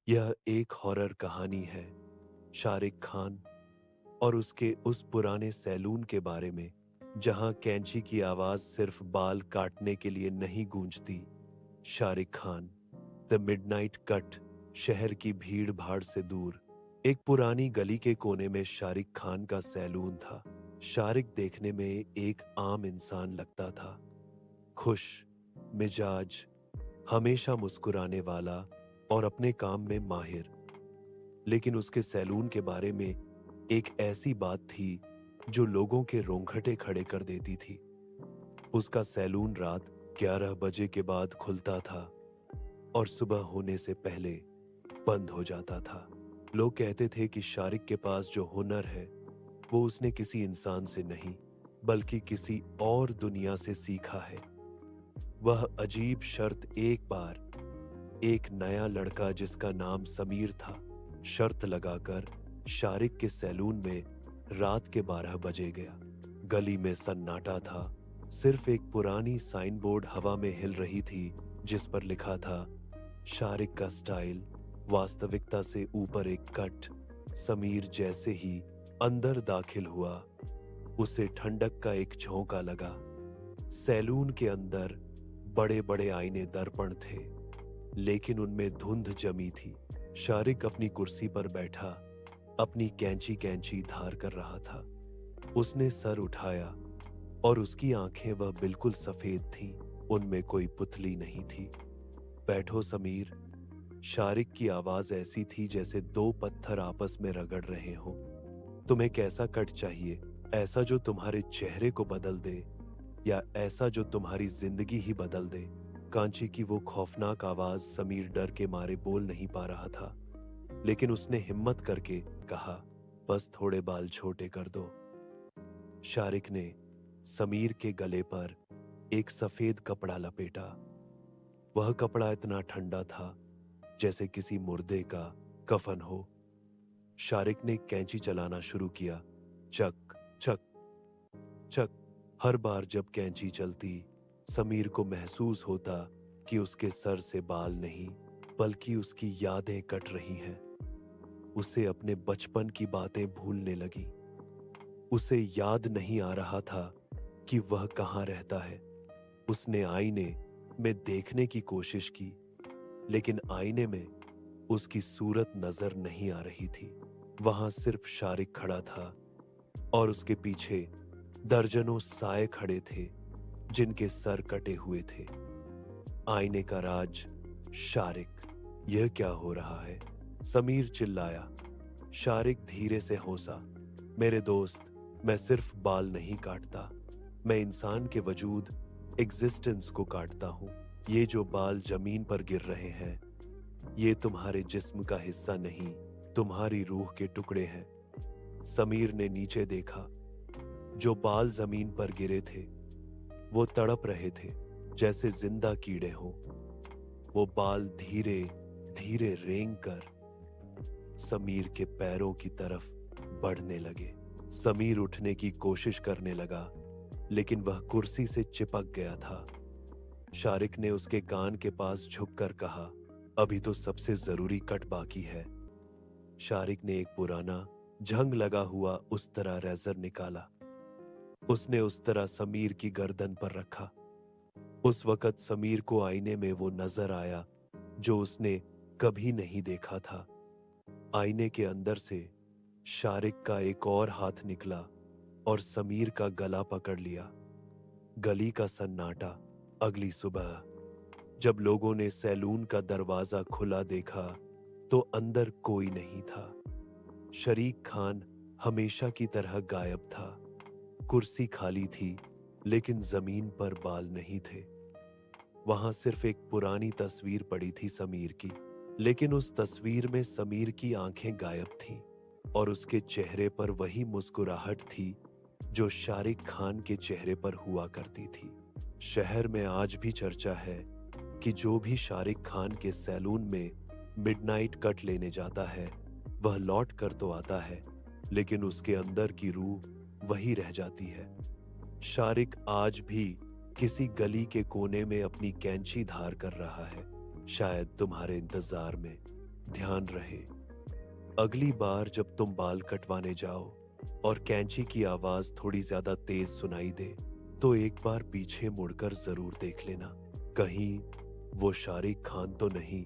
यह एक हॉरर कहानी है शारिक खान और उसके उस पुराने सैलून के बारे में जहां कैंची की आवाज सिर्फ बाल काटने के लिए नहीं गूंजती। Shariq Khan the midnight cut शहर की भीड़ भाड़ से दूर एक पुरानी गली के कोने में शारिक खान का सैलून था। शारिक देखने में एक आम इंसान लगता था, खुश मिजाज, हमेशा मुस्कुराने वाला और अपने काम में माहिर। लेकिन उसके सैलून के बारे में एक ऐसी बात थी जो लोगों के रोंगटे खड़े कर देती थी। उसका सैलून रात 11 बजे के बाद खुलता था और सुबह होने से पहले बंद हो जाता था। लोग कहते थे कि शारिक के पास जो हुनर है वो उसने किसी इंसान से नहीं बल्कि किसी और दुनिया से सीखा है। वह अजीब शर्त एक बार एक नया लड़का जिसका नाम समीर था शर्त लगाकर शारिक के सैलून में रात के 12 बजे गया। गली में सन्नाटा था, सिर्फ एक पुरानी साइन बोर्ड हवा में हिल रही थी जिस पर लिखा था शारिक का स्टाइल, वास्तविकता से ऊपर एक कट। समीर जैसे ही अंदर दाखिल हुआ उसे ठंडक का एक झोंका लगा। सैलून के अंदर बड़े बड़े आईने दर्पण थे लेकिन उनमें धुंध जमी थी। शारिक अपनी कुर्सी पर बैठा अपनी कैंची धार कर रहा था। उसने सर उठाया और उसकी आंखें वह बिल्कुल सफेद थीं, उनमें कोई पुतली नहीं थी। बैठो समीर। शारिक की आवाज ऐसी थी जैसे दो पत्थर आपस में रगड़ रहे हो। तुम्हें कैसा कट चाहिए, ऐसा जो तुम्हारे चेहरे को बदल दे या ऐसा जो तुम्हारी जिंदगी ही बदल दे? कांची की वो खौफनाक आवाज समीर डर के मारे बोल नहीं पा रहा था, लेकिन उसने हिम्मत करके कहा, बस थोड़े बाल छोटे कर दो। शारिक ने समीर के गले पर एक सफेद कपड़ा लपेटा। वह कपड़ा इतना ठंडा था जैसे किसी मुर्दे का कफन हो। शारिक ने कैंची चलाना शुरू किया। चक चक चक। हर बार जब कैंची चलती समीर को महसूस होता कि उसके सर से बाल नहीं बल्कि उसकी यादें कट रही हैं। उसे अपने बचपन की बातें भूलने लगी। उसे याद नहीं आ रहा था कि वह कहाँ रहता है। उसने आईने में देखने की कोशिश की लेकिन आईने में उसकी सूरत नजर नहीं आ रही थी। वहां सिर्फ शारिक खड़ा था और उसके पीछे दर्जनों साए खड़े थे जिनके सर कटे हुए थे। आईने का राज। शारिक, यह क्या हो रहा है? समीर चिल्लाया। शारिक धीरे से हंसा। मेरे दोस्त, मैं सिर्फ बाल नहीं काटता, मैं इंसान के वजूद, एग्जिस्टेंस को काटता हूं। ये जो बाल जमीन पर गिर रहे हैं ये तुम्हारे जिस्म का हिस्सा नहीं, तुम्हारी रूह के टुकड़े हैं। समीर ने नीचे देखा। जो बाल जमीन पर गिरे थे वो तड़प रहे थे जैसे जिंदा कीड़े हों। वो बाल धीरे धीरे रेंग कर समीर के पैरों की तरफ बढ़ने लगे। समीर उठने की कोशिश करने लगा लेकिन वह कुर्सी से चिपक गया था। शारिक ने उसके कान के पास झुककर कहा, अभी तो सबसे जरूरी कट बाकी है। शारिक ने एक पुराना जंग लगा हुआ उस तरह रेजर निकाला। उसने उस तरह समीर की गर्दन पर रखा। उस वक्त समीर को आईने में वो नजर आया जो उसने कभी नहीं देखा था। आईने के अंदर से शारिक का एक और हाथ निकला और समीर का गला पकड़ लिया। गली का सन्नाटा। अगली सुबह जब लोगों ने सैलून का दरवाजा खुला देखा तो अंदर कोई नहीं था। शरीक खान हमेशा की तरह गायब था। कुर्सी खाली थी लेकिन जमीन पर बाल नहीं थे। वहां सिर्फ एक पुरानी तस्वीर पड़ी थी समीर की, लेकिन उस तस्वीर में समीर की आंखें गायब थीं और उसके चेहरे पर वही मुस्कुराहट थी जो शारिक खान के चेहरे पर हुआ करती थी। शहर में आज भी चर्चा है कि जो भी शारिक खान के सैलून में मिडनाइट कट लेने जाता है वह लौट कर तो आता है लेकिन उसके अंदर की रूह वही रह जाती है। शारिक आज भी किसी गली के कोने में अपनी कैंची धार कर रहा है, शायद तुम्हारे इंतजार में। ध्यान रहे, अगली बार जब तुम बाल कटवाने जाओ और कैंची की आवाज थोड़ी ज्यादा तेज सुनाई दे, तो एक बार पीछे मुड़कर जरूर देख लेना, कहीं वो शाहरुख खान तो नहीं